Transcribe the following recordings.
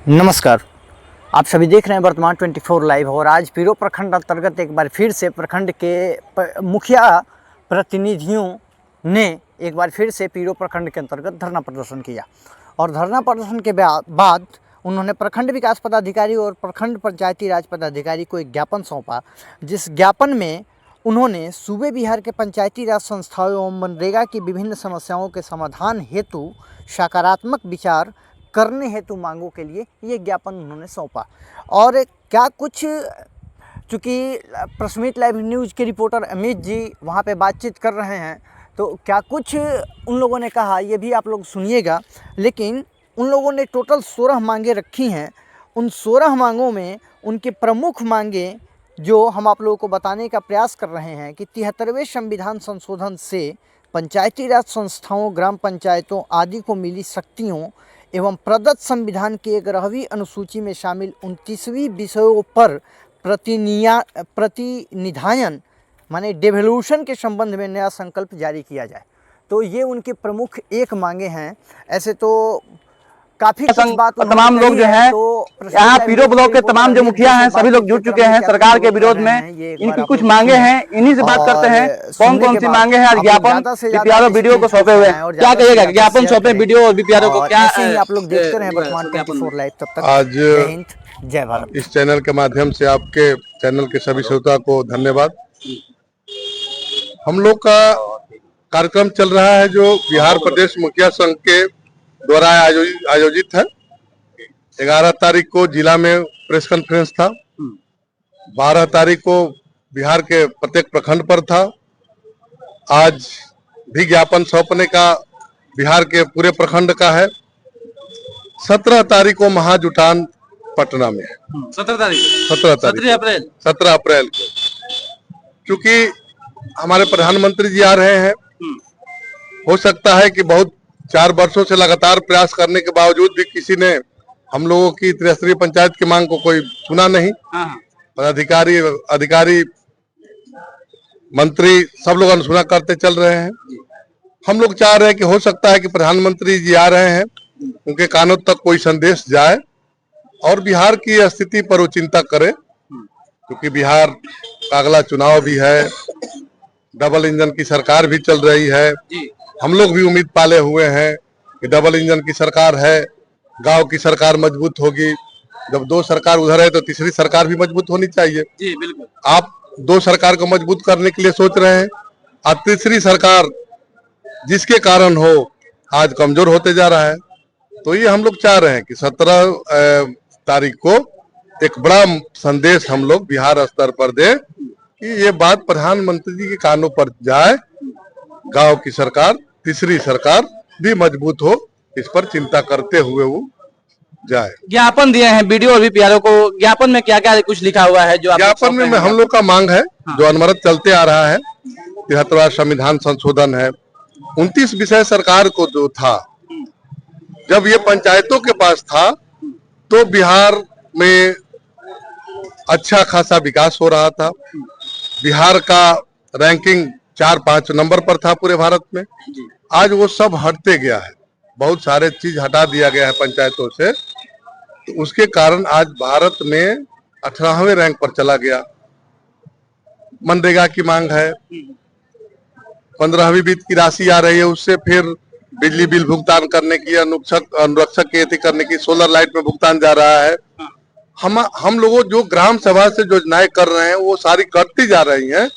नमस्कार, आप सभी देख रहे हैं वर्तमान 24 लाइव। और आज पीरो प्रखंड अंतर्गत एक बार फिर से प्रखंड के मुखिया प्रतिनिधियों ने एक बार फिर से पीरो प्रखंड के अंतर्गत धरना प्रदर्शन किया। और धरना प्रदर्शन के बाद उन्होंने प्रखंड विकास पदाधिकारी और प्रखंड पंचायती राज पदाधिकारी को एक ज्ञापन सौंपा, जिस ज्ञापन में उन्होंने सूबे बिहार के पंचायती राज संस्थाओं एवं मनरेगा की विभिन्न समस्याओं के समाधान हेतु सकारात्मक विचार करने हेतु मांगों के लिए ये ज्ञापन उन्होंने सौंपा। और क्या कुछ, चूँकि प्रेस मीट लाइव न्यूज़ के रिपोर्टर अमित जी वहाँ पे बातचीत कर रहे हैं, तो क्या कुछ उन लोगों ने कहा ये भी आप लोग सुनिएगा। लेकिन उन लोगों ने टोटल 16 मांगें रखी हैं। उन 16 मांगों में उनकी प्रमुख मांगें जो हम आप लोगों को बताने का प्रयास कर रहे हैं कि 73वें संविधान संशोधन से पंचायती राज संस्थाओं, ग्राम पंचायतों आदि को मिली शक्तियों एवं प्रदत्त संविधान की 11वीं अनुसूची में शामिल 29वीं विषयों पर प्रतिनिधान माने डेवोल्यूशन के संबंध में नया संकल्प जारी किया जाए। तो ये उनकी प्रमुख एक मांगे हैं। ऐसे तो काफी बात तमाम लोग जो हैं यहाँ पीरो ब्लॉक के तमाम जो मुखिया हैं सभी लोग जुट चुके हैं सरकार के विरोध में। इनकी कुछ मांगे हैं, इन्हीं से बात करते हैं कौन कौन सी मांगे हैं। आज ज्ञापन बीपीआरओ वीडियो को सौंपे हुए हैं, क्या कहिएगा? ज्ञापन सौंपे वीडियो और बीपीआरओ को क्या आप लोग देखते रहे वर्तमान 24 लाइव। तब तक आज जय हिंद, जय भारत। इस चैनल के माध्यम से आपके चैनल के सभी श्रोता को धन्यवाद। हम लोग का कार्यक्रम चल रहा है जो बिहार प्रदेश मुखिया संघ के द्वारा आयोजित है। 11 तारीख को जिला में प्रेस कॉन्फ्रेंस था, 12 तारीख को बिहार के प्रत्येक प्रखंड पर था। आज भी ज्ञापन सौंपने का बिहार के पूरे प्रखंड का है। 17 तारीख को महाजुटान पटना में है। 17 अप्रैल को, क्योंकि हमारे प्रधानमंत्री जी आ रहे हैं। हो सकता है कि बहुत 4 वर्षों से लगातार प्रयास करने के बावजूद भी किसी ने हम लोगों की त्रिस्तरीय पंचायत की मांग को कोई सुना नहीं। पदाधिकारी, अधिकारी, मंत्री सब लोग अनसुना करते चल रहे हैं। हम लोग चाह रहे हैं कि हो सकता है कि प्रधानमंत्री जी आ रहे हैं, उनके कानों तक कोई संदेश जाए और बिहार की स्थिति पर वो चिंता करे, क्योंकि बिहार का अगला चुनाव भी है, डबल इंजन की सरकार भी चल रही है। हम लोग भी उम्मीद पाले हुए हैं कि डबल इंजन की सरकार है, गांव की सरकार मजबूत होगी। जब 2 सरकार उधर है तो तीसरी सरकार भी मजबूत होनी चाहिए। जी बिल्कुल। आप 2 सरकार को मजबूत करने के लिए सोच रहे हैं, और तीसरी सरकार जिसके कारण हो आज कमजोर होते जा रहा है। तो ये हम लोग चाह रहे हैं कि 17 तारीख को एक बड़ा संदेश हम लोग बिहार स्तर पर दें कि ये बात प्रधानमंत्री जी के कानों पर जाए, गांव की सरकार, तीसरी सरकार भी मजबूत हो, इस पर चिंता करते हुए वो जाए। ज्ञापन दिए हैं वीडियो और बीपीआरओ को। ज्ञापन में क्या क्या कुछ लिखा हुआ है? जो ज्ञापन में हम लोग का मांग है जो अनवरत चलते आ रहा है। 73वां संविधान संशोधन है। 29 विषय सरकार को जो था, जब ये पंचायतों के पास था तो बिहार में अच्छा खासा विकास हो रहा था। बिहार का रैंकिंग 4-5 नंबर पर था पूरे भारत में। आज वो सब हटते गया है, बहुत सारे चीज हटा दिया गया है पंचायतों से। तो उसके कारण आज भारत में 18वें रैंक पर चला गया। मनरेगा की मांग है, 15वीं वित्त की राशि आ रही है, उससे फिर बिजली बिल भुगतान करने की, अनुरक्षक की एथी करने की, सोलर लाइट में भुगतान जा रहा है। हम लोगों जो ग्राम सभा से योजनाएं कर रहे हैं वो सारी कटती जा रही हैं,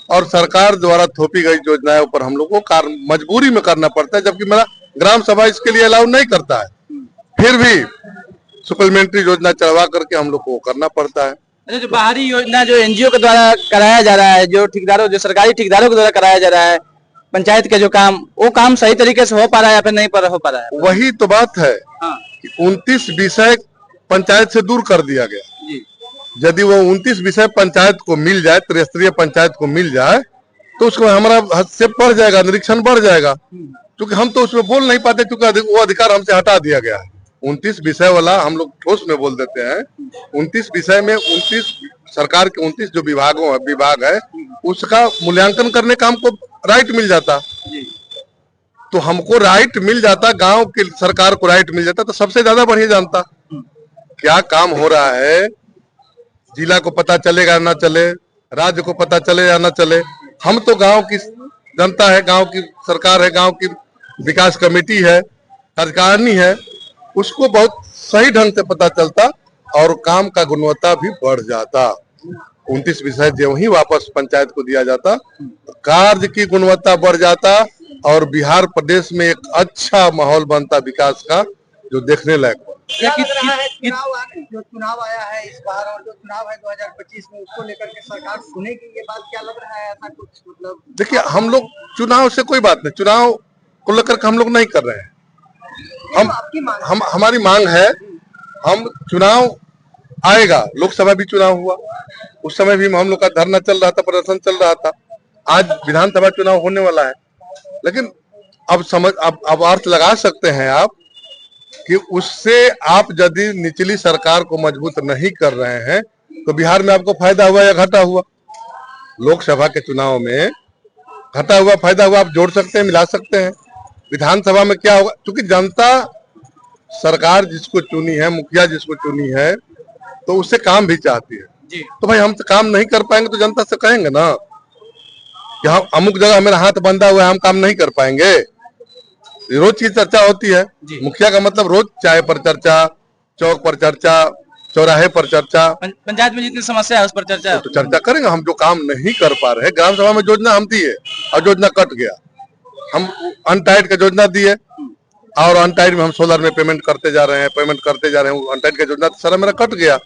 और सरकार द्वारा थोपी गई योजनाओं पर हम लोगों को मजबूरी में करना पड़ता है, जबकि मेरा ग्राम सभा इसके लिए अलाउ नहीं करता है। फिर भी सप्लीमेंट्री योजना चढ़वा करके हम लोग को करना पड़ता है। जो बाहरी योजना जो एनजीओ के द्वारा कराया जा रहा है, जो ठेकेदारों, जो सरकारी ठेकेदारों के द्वारा कराया जा रहा है, पंचायत के जो काम, वो काम सही तरीके से हो पा रहा है या फिर नहीं हो पा रहा है? वही तो बात है कि 29 विषय पंचायत से दूर कर दिया गया। यदि वो 29 विषय पंचायत को मिल जाए, त्रिस्तरीय पंचायत को मिल जाए, तो उसको हमारा हस्तक्षेप बढ़ जाएगा, निरीक्षण बढ़ जाएगा। क्योंकि हम तो उसमें बोल नहीं पाते, क्योंकि वो अधिकार हमसे हटा दिया गया है। 29 विषय वाला हम लोग ठोस में बोल देते हैं। 29 विषय में 29 सरकार के 29 जो विभाग है उसका मूल्यांकन करने का हमको राइट मिल जाता। तो हमको राइट मिल जाता, गांव की सरकार को राइट मिल जाता, तो सबसे ज्यादा बढ़िया जानता। क्या काम हो रहा है जिला को पता चलेगा ना चले, राज्य को पता चले या ना चले। हम तो गांव की जनता है, गांव की सरकार है, गांव की विकास कमेटी है, कार्यकारिणी है, उसको बहुत सही ढंग से पता चलता और काम का गुणवत्ता भी बढ़ जाता। 29 विषय जो ही वापस पंचायत को दिया जाता, कार्य की गुणवत्ता बढ़ जाता और बिहार प्रदेश में एक अच्छा माहौल बनता विकास का, जो देखने लायक। क्या लग रहा है जो चुनाव आया है इस बार और जो चुनाव है 2025 में, उसको लेकर के सरकार सुनेगी ये बात, क्या लग रहा है ऐसा कुछ? मतलब देखिए, हम लोग चुनाव से कोई बात नहीं, चुनाव को लेकर के हम लोग नहीं कर रहे हैं। हमारी मांग है, हम चुनाव आएगा, लोकसभा भी चुनाव हुआ, उस समय भी हम लोग का धरना चल रहा था, प्रदर्शन चल रहा था। आज विधानसभा चुनाव होने वाला है, लेकिन अब अर्थ लगा सकते हैं आप कि उससे आप यदि निचली सरकार को मजबूत नहीं कर रहे हैं तो बिहार में आपको फायदा हुआ या घाटा हुआ। लोकसभा के चुनाव में घाटा हुआ फायदा हुआ आप जोड़ सकते हैं, मिला सकते हैं। विधानसभा में क्या होगा, क्योंकि जनता सरकार जिसको चुनी है, मुखिया जिसको चुनी है, तो उससे काम भी चाहती है जी। तो भाई हम तो काम नहीं कर पाएंगे तो जनता से कहेंगे ना कि हम अमुक जगह मेरा हाथ बंधा हुआ है, हम काम नहीं कर पाएंगे। रोज की चर्चा होती है, मुखिया का मतलब रोज चाय पर चर्चा, चौक पर चर्चा, चौराहे पर चर्चा, पंचायत में जितनी समस्या है उस पर चर्चा तो चर्चा करेंगे। हम जो काम नहीं कर पा रहे, ग्राम सभा में योजना हम दिए और योजना कट गया, हम अनटाइड का योजना दिए और अनटाइड में हम सोलर में पेमेंट करते जा रहे हैं, अनटाइड का योजना सारा मेरा कट गया।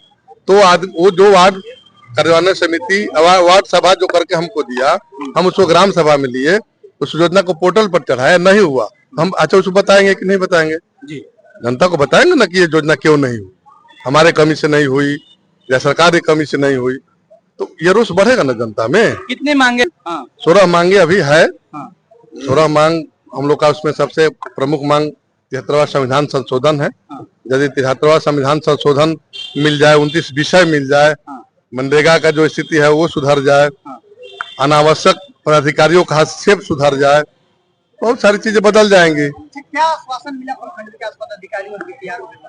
तो वो जो वार्ड कार्यान्वयन समिति वार्ड सभा जो करके हमको दिया, हम उसको ग्राम सभा में लिए, उस योजना को पोर्टल पर चढ़ाया, नहीं हुआ। हम अच्छा उसको बताएंगे कि नहीं बताएंगे जी? जनता को बताएंगे ना कि ये योजना क्यों नहीं हुई, हमारे कमी से नहीं हुई या सरकार की कमी से नहीं हुई, तो ये रोष बढ़ेगा ना जनता में। कितने मांगे? 16 मांगे अभी है। 16 मांग हम लोग का, उसमें सबसे प्रमुख मांग 73वां संविधान संशोधन है। यदि 73वां संविधान संशोधन मिल जाए, 29 विषय मिल जाए, मनरेगा का जो स्थिति है वो सुधर जाए, अनावश्यक पदाधिकारियों का हस्तक्षेप सुधर जाए, बहुत सारी चीजें बदल जाएंगी। क्या आश्वासन मिला प्रखंड विकास पदाधिकारियों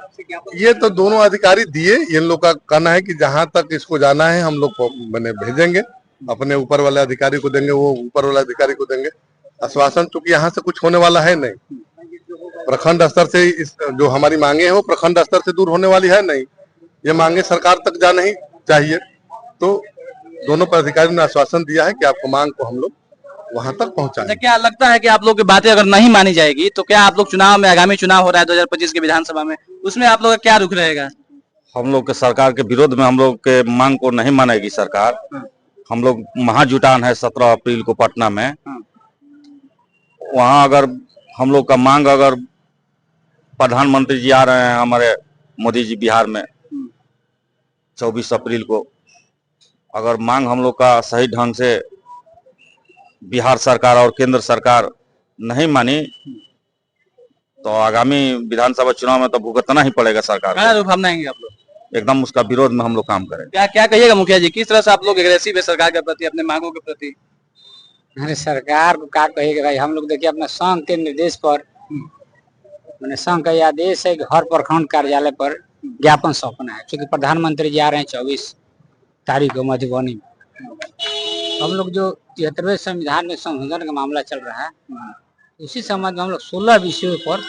से? ये तो दोनों अधिकारी दिए, इन लोग का कहना है कि जहां तक इसको जाना है हम लोग मैंने भेजेंगे, अपने ऊपर वाले अधिकारी को देंगे, वो ऊपर वाले अधिकारी को देंगे आश्वासन। चूंकि यहाँ से कुछ होने वाला है नहीं, प्रखंड स्तर से जो हमारी मांगे है वो प्रखंड स्तर से दूर होने वाली है नहीं, ये मांगे सरकार तक जाना ही चाहिए। तो दोनों पदाधिकारियों ने आश्वासन दिया है कि आपको मांग को हम लोग वहां तक पहुंचाएंगे। क्या लगता है कि आप लोग की बातें अगर नहीं मानी जाएगी तो क्या आप लोग चुनाव में, आगामी चुनाव हो रहा है 2025 के विधानसभा में, उसमें आप लोग का क्या रुख रहेगा? हम लोग के सरकार के विरोध में हम लोग के मांग को नहीं मानेगी सरकार। हम लोग महाजुटान है 17 अप्रैल को पटना में, वहां अगर हम लोग का मांग, अगर प्रधानमंत्री जी आ रहे हैं हमारे मोदी जी बिहार में 24 अप्रैल को, अगर मांग हम लोग का सही ढंग से बिहार सरकार और केंद्र सरकार नहीं मानी तो आगामी विधानसभा चुनाव में तो भुगतना ही पड़ेगा सरकार को। रूप अपनाएंगे आप लोग? एकदम उसका विरोध में हम लोग काम करेंगे। क्या कहिएगा मुखिया जी, किस तरह से आप लोग एग्रेसिव है सरकार के प्रति, अपने मांगों के प्रति? अरे सरकार को क्या कहेगा भाई, हम लोग देखिए अपने संघ के निर्देश पर, मैंने संघ का यह आदेश है कि हर प्रखंड कार्यालय पर ज्ञापन सौंपना है, क्योंकि प्रधानमंत्री जी आ रहे हैं 24 तारीख को मधुबनी में। हम लोग जो 73वें संविधान में संशोधन का मामला चल रहा है, उसी संबंध में हम लोग 16 विषयों पर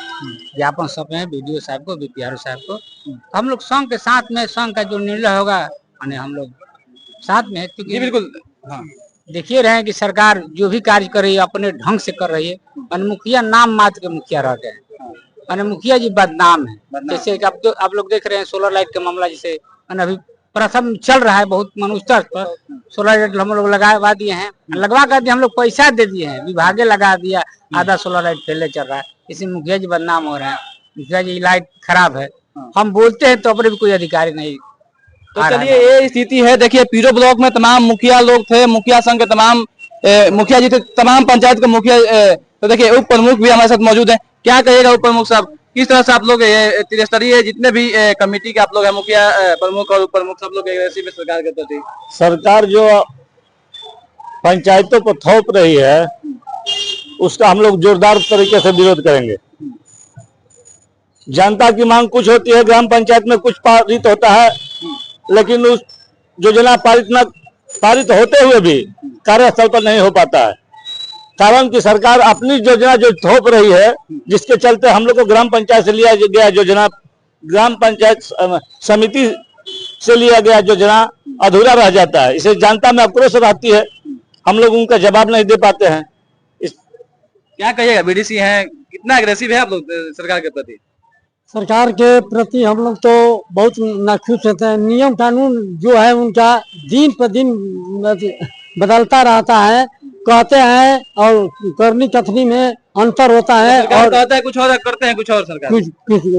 ज्ञापन सौंपे हैं BDO साहब को, BPRO साहब को। हम लोग संघ के साथ में, संघ का जो निर्णय होगा हम लोग साथ में है, क्योंकि बिल्कुल देखिए रहे हैं कि सरकार जो भी कार्य कर रही है अपने ढंग से कर रही है। मुखिया नाम मात्र के मुखिया रह गए हैं, मुखिया जी बदनाम है। जैसे कि अब तो आप लोग देख रहे हैं सोलर लाइट का मामला, जैसे अभी प्रथम चल रहा है बहुत मनुष्य पर, सोलर लाइट हम लोग लगवा दिए हैं, लगवा कर दिए, हम लोग पैसा दे दिए हैं, विभागे लगा दिया, आधा सोलर लाइट पहले चल रहा है, इसी मुखिया जी बदनाम हो रहे हैं। मुखिया जी लाइट खराब है, हम बोलते हैं तो अपने भी कोई अधिकारी नहीं। तो चलिए ये स्थिति है। देखिए पीरो ब्लॉक में तमाम मुखिया लोग थे, मुखिया संघ के तमाम मुखिया जी थे, तमाम पंचायत के मुखिया। तो देखिए उप प्रमुख भी हमारे साथ मौजूद हैं। क्या कहिएगा उप प्रमुख साहब, किस तरह से आप लोग त्रिस्तरीय जितने भी कमेटी के आप लोग हैं, मुखिया प्रमुख और उप प्रमुख सब लोग सरकार के प्रति? सरकार जो पंचायतों को थोप रही है उसका हम लोग जोरदार तरीके से विरोध करेंगे। जनता की मांग कुछ होती है, ग्राम पंचायत में कुछ पारित होता है, लेकिन उस योजना पारित होते हुए भी कार्यस्थल पर नहीं हो पाता है। कारण कि सरकार अपनी योजना जो थोप रही है, जिसके चलते हम लोग को ग्राम पंचायत से लिया गया योजना, ग्राम पंचायत समिति से लिया गया योजना अधूरा रह जाता है। इसे जनता में आक्रोश रहती है, हम लोग उनका जवाब नहीं दे पाते हैं। क्या कहिएगा, बीडीसी हैं, कितना अग्रेसिव है आप लोग सरकार के प्रति? सरकार के प्रति हम लोग तो बहुत नाखुश होते हैं। नियम कानून जो है उनका दिन पर दिन बदलता रहता है, कहते हैं और करनी कथनी में अंतर होता है। और कहता है कुछ और, करते हैं कुछ और सरकार। कुछ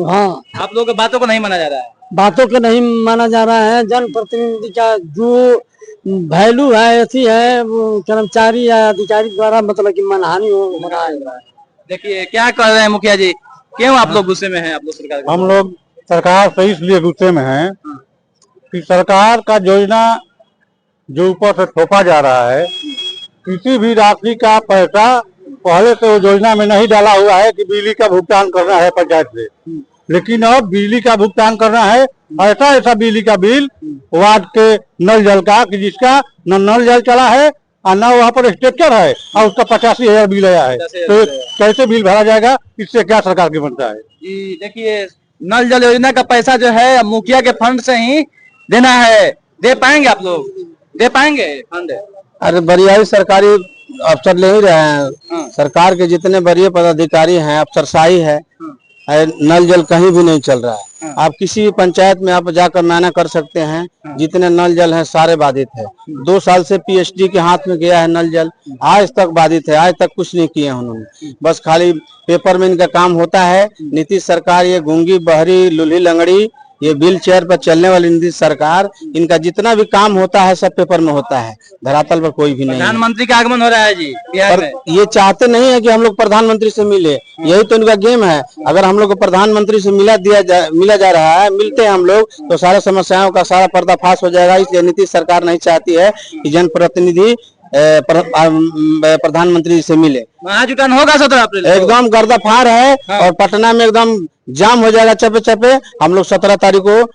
हाँ, आप लोगों की बातों को नहीं माना जा रहा है। बातों को नहीं माना जा रहा है। जनप्रतिनिधि का जो वैल्यू है ऐसी है, वो कर्मचारी या अधिकारी द्वारा मतलब कि मनहानि हो रहा है। देखिए क्या कर रहे हैं मुखिया जी, क्यों आप लोग गुस्से में हैं? आप लोग सरकार हम लोग सरकार से इसलिए गुस्से में हैं कि सरकार का योजना जो ऊपर से थोपा जा रहा है, किसी भी राशि का पैसा पहले से वो योजना में नहीं डाला हुआ है कि बिजली का भुगतान करना है पंचायत से, लेकिन अब बिजली का भुगतान करना है। ऐसा बिजली का बिल वार्ड के नल जल का कि जिसका न नल जल चला है और न वहाँ पर स्ट्रक्चर है और उसका 85,000 बिल आया है, तो कैसे बिल भरा जाएगा? इससे क्या सरकार की बनता है? जी देखिए, नल जल योजना का पैसा जो है मुखिया के फंड से ही देना है। दे पाएंगे आप लोग? दे पाएंगे फंड? अरे बरियाई सरकारी अफसर ले ही रहे हैं। सरकार के जितने बड़े पदाधिकारी हैं, अफसरशाही है, नल जल कहीं भी नहीं चल रहा है। आप किसी भी पंचायत में आप जाकर मायना कर सकते हैं, जितने नल जल हैं सारे बाधित है। 2 साल से पीएचडी के हाथ में गया है नल जल, आज तक बाधित है, आज तक कुछ नहीं किए उन्होंने। बस खाली पेपर में इनका काम होता है। नीतीश सरकार ये गूंगी बहरी लूल्ही लंगड़ी, ये व्हील चेयर पर चलने वाली नीतीश सरकार, इनका जितना भी काम होता है सब पेपर में होता है, धरातल पर कोई भी नहीं। प्रधानमंत्री का आगमन हो रहा है जी बिहार में। ये चाहते नहीं है कि हम लोग प्रधानमंत्री से मिले, यही तो इनका गेम है। अगर हम लोग को प्रधानमंत्री से मिला जा रहा है, मिलते हैं हम लोग, तो सारे समस्याओं का सारा पर्दाफाश हो जाएगा। इसलिए नीतीश सरकार नहीं चाहती है कि जनप्रतिनिधि प्रधानमंत्री से मिले। महाजुटान होगा 17 अप्रैल को। एकदम गर्दाफार है और पटना में एकदम जाम हो जाएगा चपे चपे। हम लोग 17 तारीख को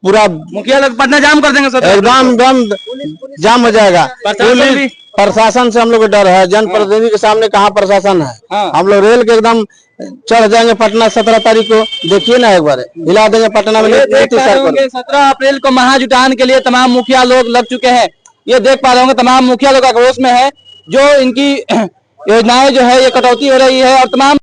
पूरा मुखिया लोग पटना जाम कर देंगे। एकदम जाम हो जाएगा। पुलिस प्रशासन से हम लोग को डर है, जनप्रतिनिधि के सामने कहाँ प्रशासन है। हम लोग रेल के एकदम चढ़ जाएंगे पटना 17 तारीख को। देखिए ना, एक बार हिला देंगे पटना में। 17 अप्रैल को महाजुटान के लिए तमाम मुखिया लोग लग चुके हैं। ये देख पा रहे होंगे तमाम मुखिया लोग आक्रोश में है। जो इनकी योजनाएं जो है ये कटौती हो रही है और तमाम